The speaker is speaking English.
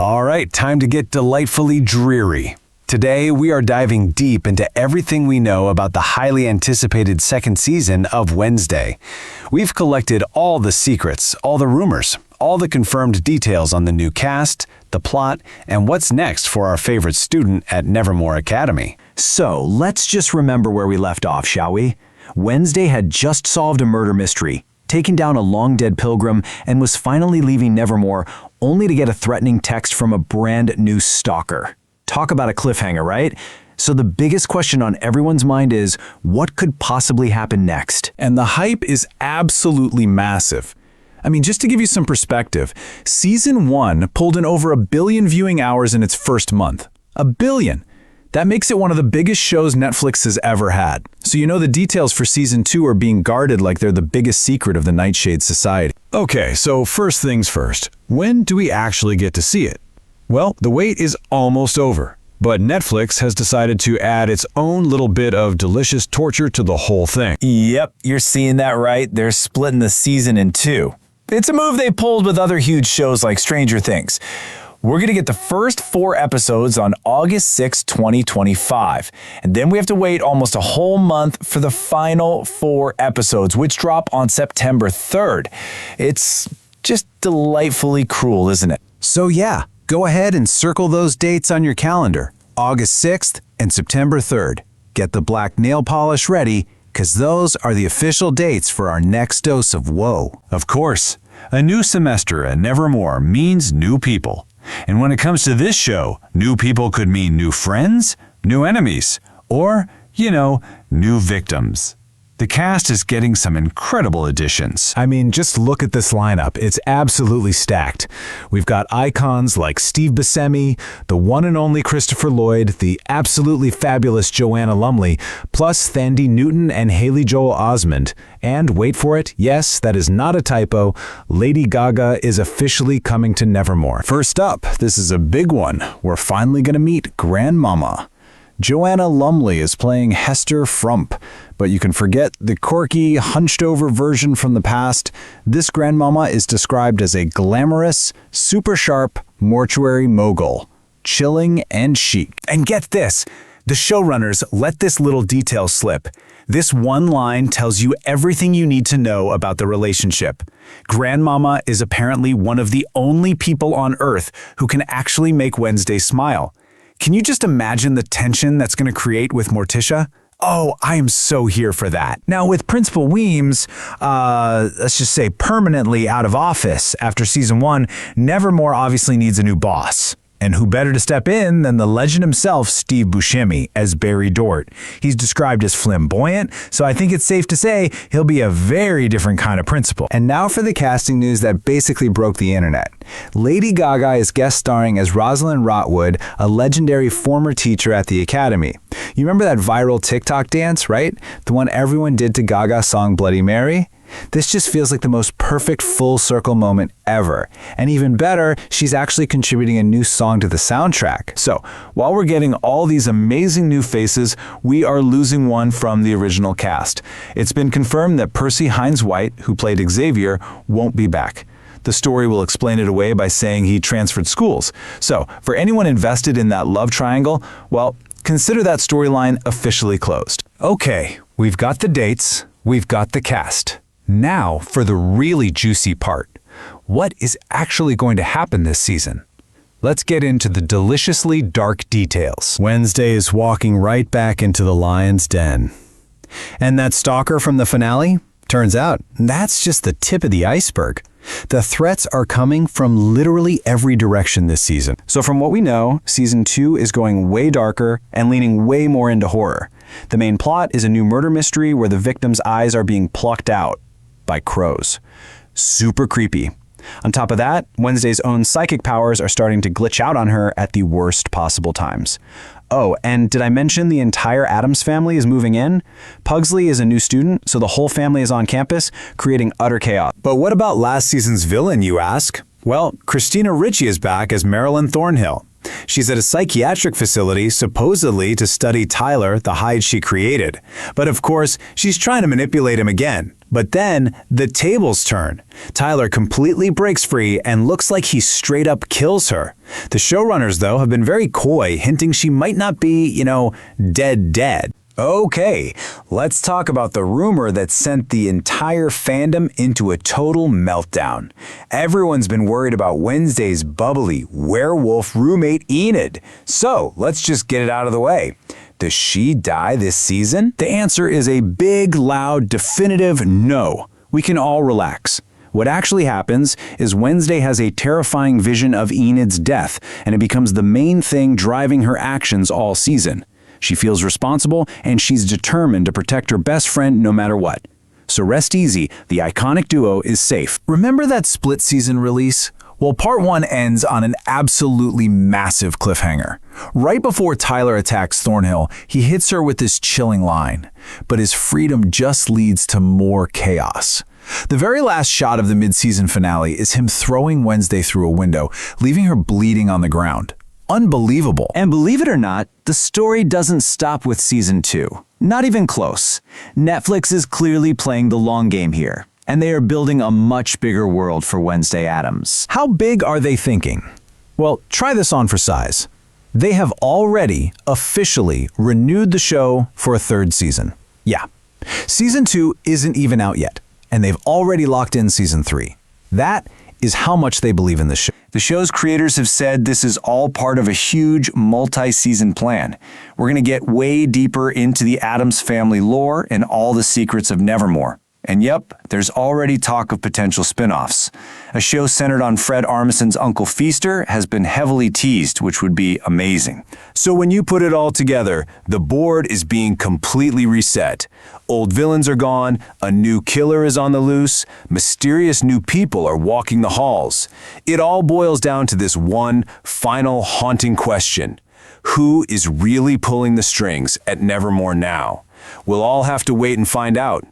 All right, time to get delightfully dreary. Today, we are diving deep into everything we know about the highly anticipated second season of Wednesday. We've collected all the secrets, all the rumors, all the confirmed details on the new cast, the plot, and what's next for our favorite student at Nevermore Academy. So, let's just remember where we left off, shall we? Wednesday had just solved a murder mystery, taken down a long-dead pilgrim, and was finally leaving Nevermore only to get a threatening text from a brand new stalker. Talk about a cliffhanger, right? So the biggest question on everyone's mind is, what could possibly happen next? And the hype is absolutely massive. I mean, just to give you some perspective, Season 1 pulled in over 1 billion viewing hours in its first month. 1 billion! That makes it one of the biggest shows Netflix has ever had. So you know the details for Season 2 are being guarded like they're the biggest secret of the Nightshade Society. Okay, so first things first. When do we actually get to see it? Well, the wait is almost over, but Netflix has decided to add its own little bit of delicious torture to the whole thing. Yep, you're seeing that right. They're splitting the season in two. It's a move they pulled with other huge shows like Stranger Things. We're going to get the first 4 episodes on August 6, 2025. And then we have to wait almost a whole month for the final 4 episodes, which drop on September 3rd. It's just delightfully cruel, isn't it? So yeah, go ahead and circle those dates on your calendar, August 6th and September 3rd. Get the black nail polish ready, because those are the official dates for our next dose of woe. Of course, a new semester at Nevermore means new people. And when it comes to this show, new people could mean new friends, new enemies, or, new victims. The cast is getting some incredible additions. I mean, just look at this lineup. It's absolutely stacked. We've got icons like Steve Buscemi, the one and only Christopher Lloyd, the absolutely fabulous Joanna Lumley, plus Thandie Newton and Haley Joel Osment. And wait for it, yes, that is not a typo, Lady Gaga is officially coming to Nevermore. First up, this is a big one. We're finally going to meet Grandmama. Joanna Lumley is playing Hester Frump, but you can forget the quirky, hunched-over version from the past. This Grandmama is described as a glamorous, super-sharp mortuary mogul, chilling and chic. And get this, the showrunners let this little detail slip. This one line tells you everything you need to know about the relationship. Grandmama is apparently one of the only people on Earth who can actually make Wednesday smile. Can you just imagine the tension that's going to create with Morticia? Oh, I am so here for that. Now, with Principal Weems, let's just say permanently out of office after Season 1, Nevermore obviously needs a new boss. And who better to step in than the legend himself, Steve Buscemi, as Barry Dort. He's described as flamboyant, so I think it's safe to say he'll be a very different kind of principal. And now for the casting news that basically broke the internet. Lady Gaga is guest starring as Rosaline Rotwood, a legendary former teacher at the Academy. You remember that viral TikTok dance, right? The one everyone did to Gaga's song Bloody Mary? This just feels like the most perfect full circle moment ever. And even better, she's actually contributing a new song to the soundtrack. So, while we're getting all these amazing new faces, we are losing one from the original cast. It's been confirmed that Percy Hines-White, who played Xavier, won't be back. The story will explain it away by saying he transferred schools. So, for anyone invested in that love triangle, well, consider that storyline officially closed. Okay, we've got the dates, we've got the cast. Now for the really juicy part. What is actually going to happen this season? Let's get into the deliciously dark details. Wednesday is walking right back into the lion's den. And that stalker from the finale? Turns out, that's just the tip of the iceberg. The threats are coming from literally every direction this season. So from what we know, Season 2 is going way darker and leaning way more into horror. The main plot is a new murder mystery where the victim's eyes are being plucked out by crows. Super creepy. On top of that, Wednesday's own psychic powers are starting to glitch out on her at the worst possible times. Oh, and did I mention the entire Addams family is moving in? Pugsley is a new student, so the whole family is on campus, creating utter chaos. But what about last season's villain, you ask? Well, Christina Ricci is back as Marilyn Thornhill. She's at a psychiatric facility, supposedly to study Tyler, the Hyde she created. But of course, she's trying to manipulate him again. But then, the tables turn. Tyler completely breaks free and looks like he straight up kills her. The showrunners, though, have been very coy, hinting she might not be, dead. Okay, let's talk about the rumor that sent the entire fandom into a total meltdown. Everyone's been worried about Wednesday's bubbly werewolf roommate Enid. So, let's just get it out of the way. Does she die this season? The answer is a big, loud, definitive no. We can all relax. What actually happens is Wednesday has a terrifying vision of Enid's death, and it becomes the main thing driving her actions all season. She feels responsible, and she's determined to protect her best friend no matter what. So rest easy, the iconic duo is safe. Remember that split season release? Well, part 1 ends on an absolutely massive cliffhanger. Right before Tyler attacks Thornhill, he hits her with this chilling line. But his freedom just leads to more chaos. The very last shot of the mid-season finale is him throwing Wednesday through a window, leaving her bleeding on the ground. Unbelievable. And believe it or not, the story doesn't stop with season 2. Not even close. Netflix is clearly playing the long game here, and they are building a much bigger world for Wednesday Addams. How big are they thinking? Well, try this on for size. They have already officially renewed the show for a 3rd season. Yeah. Season 2 isn't even out yet, and they've already locked in season 3. That is how much they believe in the show. The show's creators have said this is all part of a huge multi-season plan. We're going to get way deeper into the Addams family lore and all the secrets of Nevermore. And yep, there's already talk of potential spin-offs. A show centered on Fred Armisen's Uncle Feaster has been heavily teased, which would be amazing. So when you put it all together, the board is being completely reset. Old villains are gone, a new killer is on the loose, mysterious new people are walking the halls. It all boils down to this one final haunting question. Who is really pulling the strings at Nevermore now? We'll all have to wait and find out.